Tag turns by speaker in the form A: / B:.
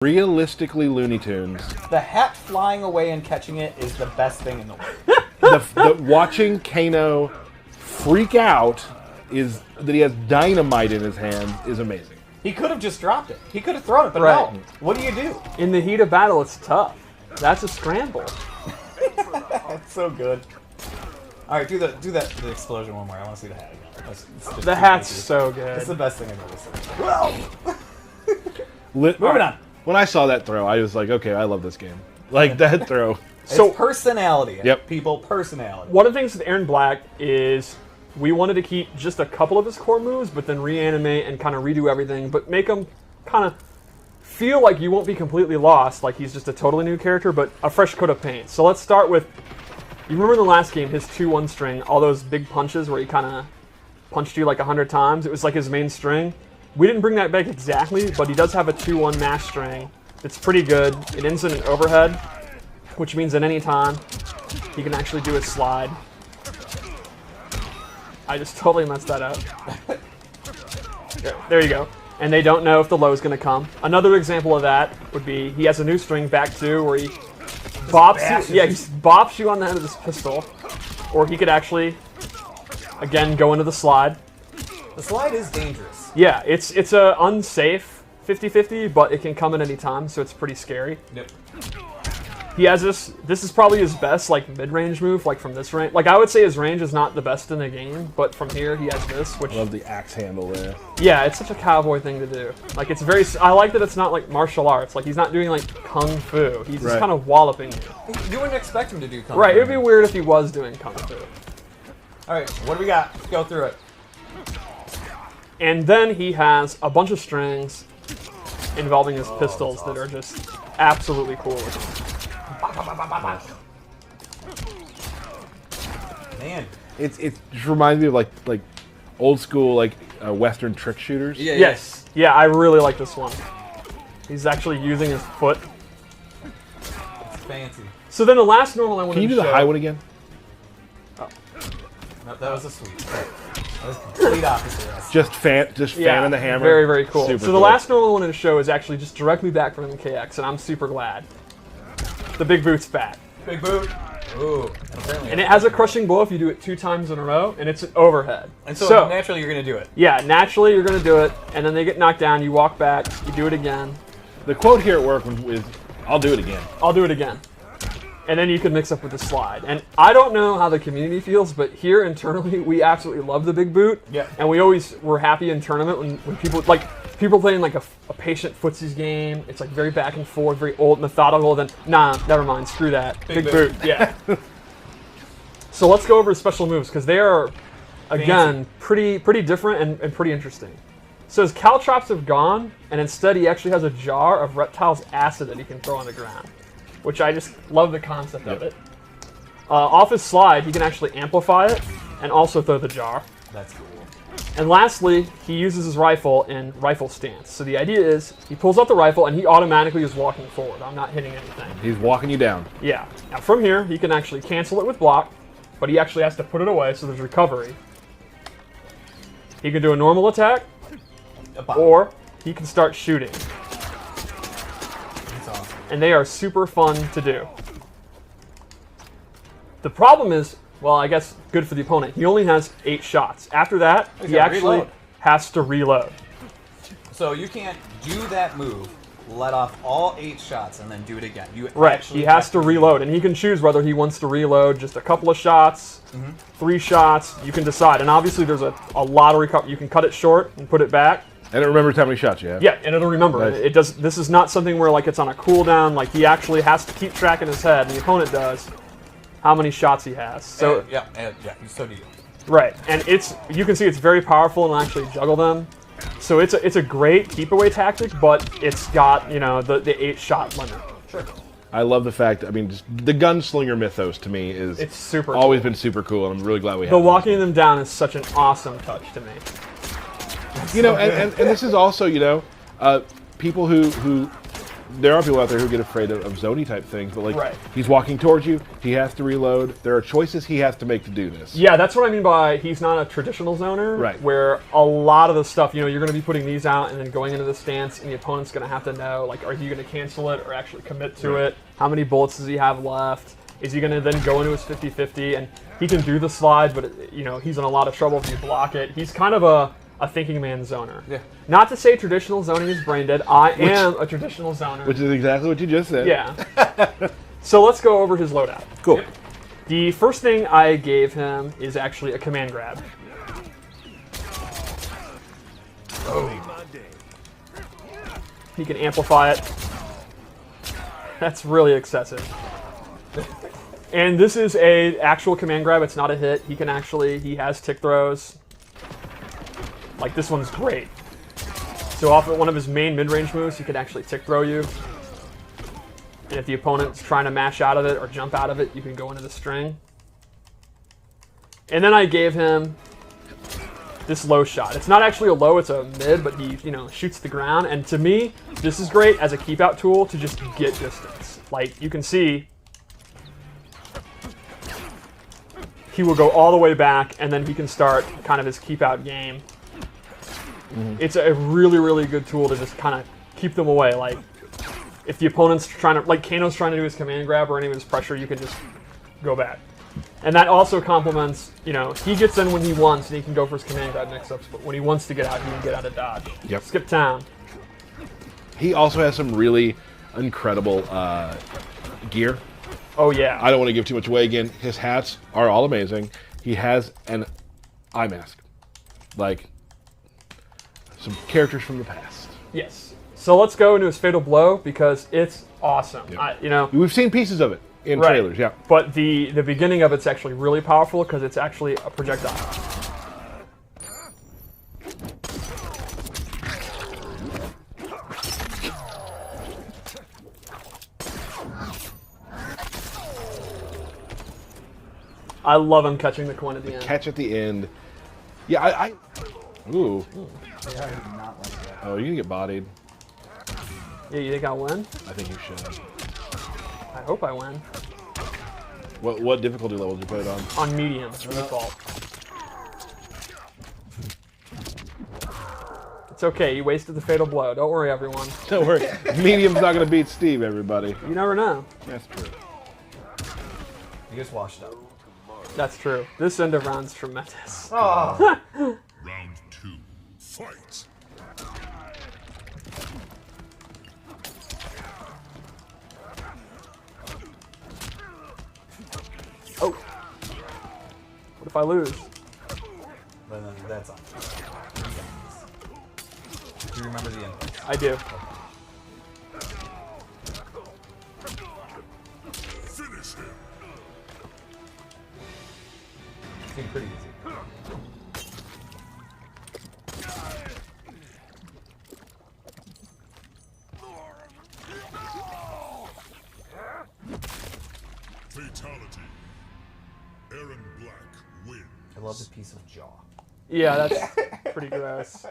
A: Realistically Looney Tunes.
B: The hat flying away and catching it is the best thing in the world.
A: Watching Kano freak out is that he has dynamite in his hand is amazing.
B: He could have just dropped it. He could have thrown it, but
C: Right.
B: no. What do you do?
C: In the heat of battle, it's tough. That's a scramble.
B: That's so good. All right, do the explosion one more. I want to see the hat again. It's just
C: The
B: too
C: hat's
B: crazy.
C: so good.
B: It's the best thing I've ever seen.
A: Moving
B: on.
A: When I saw that throw, I was like, okay, I love this game. Like that throw.
B: So personality.
A: Yep.
B: People, personality.
C: One of the things with Erron Black is we wanted to keep just a couple of his core moves, but then reanimate and kind of redo everything, but make him kind of feel like you won't be completely lost, like he's just a totally new character, but a fresh coat of paint. So let's start with, you remember in the last game, his 2-1 string, all those big punches where he kind of punched you like 100 times? It was like his main string. We didn't bring that back exactly, but he does have a 2-1 mash string. It's pretty good. It ends in an overhead, which means at any time he can actually do a slide. I just totally messed that up. There you go. And they don't know if the low is going to come. Another example of that would be he has a new string, back 2, where he bops you. Yeah, he bops you on the head of this pistol. Or he could actually, again, go into the slide.
B: The slide is dangerous.
C: Yeah, it's a unsafe 50-50, but it can come at any time, so it's pretty scary.
B: Yep.
C: He has this is probably his best, like, mid-range move, like, from this range. Like, I would say his range is not the best in the game, but from here, he has this, which...
A: Love the axe handle there.
C: Yeah, it's such a cowboy thing to do. Like, it's very... I like that it's not, like, martial arts. Like, he's not doing, like, kung fu. He's just kind of walloping you.
B: You wouldn't expect him to do kung fu.
C: Right, it would be weird if he was doing kung fu.
B: Alright, what do we got? Let's go through it.
C: And then he has a bunch of strings involving his pistols that are just absolutely cool looking.
B: Man.
A: It just reminds me of like old school like Western trick shooters.
B: Yeah,
C: Yes. Yeah, I really like this one. He's actually using his foot.
B: It's fancy.
C: So then the last normal I wanted
A: Can you
C: to
A: do the
C: show...
A: high one again?
B: No, that was a sweep. That was complete opposite.
A: Just fanning the hammer.
C: Very, very cool.
A: Super
C: So the
A: cool.
C: last normal I wanted to show is actually just directly back from MKX, and I'm super glad. The big boot's back.
B: Big boot. Ooh.
C: And it has a crushing blow if you do it 2 times in a row, and it's an overhead.
B: And so naturally you're going to do it.
C: Yeah, naturally you're going to do it, and then they get knocked down, you walk back, you do it again.
A: The quote here at work is, "I'll do it again."
C: I'll do it again. And then you can mix up with the slide. And I don't know how the community feels, but here internally, we absolutely love the big boot.
B: Yeah.
C: And we always were happy in tournament when people, like, people playing like a patient footsies game. It's like very back and forth, very old, methodical. Then, nah, never mind, screw that. Big boot, yeah. So let's go over his special moves, because they are, again, pretty different and pretty interesting. So his caltrops have gone, and instead he actually has a jar of Reptile's acid that he can throw on the ground, which I just love the concept of it. Off his slide, he can actually amplify it and also throw the jar.
B: That's cool.
C: And lastly, he uses his rifle in rifle stance. So the idea is he pulls out the rifle and he automatically is walking forward. I'm not hitting anything.
A: He's walking you down.
C: Yeah. Now from here, he can actually cancel it with block, but he actually has to put it away, so there's recovery. He can do a normal attack, or he can start shooting.
B: That's awesome.
C: And they are super fun to do. The problem is, well, I guess good for the opponent. He only has 8 shots. After that, he actually
B: reload.
C: has to reload.
B: So you can't do that move, let off all 8 shots, and then do it again. You
C: Right,
B: actually
C: he has
B: have
C: to reload, and he can choose whether he wants to reload just a couple of shots, 3 shots, you can decide. And obviously there's a lot of recovery. You can cut it short and put it back.
A: And it remembers how many shots you have.
C: Yeah, and it'll remember.
A: Nice.
C: It does. This is not something where like it's on a cooldown. Like he actually has to keep track in his head, and the opponent does, how many shots he has. So
B: yeah, so do you.
C: right, and you can see it's very powerful and actually juggle them. So it's a great keep away tactic, but it's got the 8 shot limit.
B: Sure.
A: I love the fact. I mean, just the gunslinger mythos to me is
C: It's super
A: always
C: cool.
A: been super cool, and I'm really glad we have.
C: The
A: it.
C: walking them down is such an awesome touch to me.
A: And this is also, people who there are people out there who get afraid of zony type things, but like
C: Right.
A: he's walking towards you, he has to reload. There are choices he has to make to do this.
C: Yeah, that's what I mean by he's not a traditional zoner.
A: Right.
C: Where a lot of the stuff, you're going to be putting these out and then going into the stance, and the opponent's going to have to know, like, are you going to cancel it or actually commit to it? How many bullets does he have left? Is he going to then go into his 50-50? And he can do the slide, but he's in a lot of trouble if you block it. He's kind of a thinking man zoner.
B: Yeah.
C: Not to say traditional zoning is brain dead. I am a traditional zoner.
A: Which is exactly what you just said.
C: Yeah. So let's go over his loadout.
A: Cool.
C: The first thing I gave him is actually a command grab. He can amplify it. That's really excessive. And this is a actual command grab. It's not a hit. He has tick throws. Like, this one's great. So off of one of his main mid-range moves, he can actually tick throw you. And if the opponent's trying to mash out of it or jump out of it, you can go into the string. And then I gave him this low shot. It's not actually a low, it's a mid, but he, shoots the ground. And to me, this is great as a keep out tool to just get distance. Like, you can see he will go all the way back, and then he can start kind of his keep out game. Mm-hmm. It's a really, really good tool to just kind of keep them away. Like, if the opponent's trying to, like Kano's trying to do his command grab or any of his pressure, you can just go back. And that also complements, he gets in when he wants and he can go for his command grab next up, but when he wants to get out, he can get out of dodge.
A: Yep.
C: Skip town.
A: He also has some really incredible gear.
C: Oh, yeah.
A: I don't want to give too much away again. His hats are all amazing. He has an eye mask. Like, some characters from the past.
C: Yes. So let's go into his Fatal Blow because it's awesome.
A: Yep. We've seen pieces of it in trailers, yeah.
C: But the beginning of it's actually really powerful because it's actually a projectile. I love him catching the coin at the end.
A: Catch at the end. Yeah, Ooh.
B: Yeah, I do not like that.
A: Oh, you're going to get bodied.
C: Yeah, you think I'll win?
A: I think you should.
C: I hope I win.
A: What difficulty level did you put it on?
C: On medium, default. It's okay, you wasted the Fatal Blow. Don't worry, everyone.
A: Don't worry. Medium's not going to beat Steve, everybody.
C: You never know.
A: That's true.
B: You just washed up.
C: That's true. This end of round's tremendous.
B: Oh.
D: Round 2. Fight.
C: Oh. What if I lose?
B: Then that's on. Do you remember the end?
C: I do.
D: Finish him.
B: Seemed pretty easy.
D: Fatality. Erron Black wins.
B: I love the piece of jaw.
C: Yeah, that's pretty gross.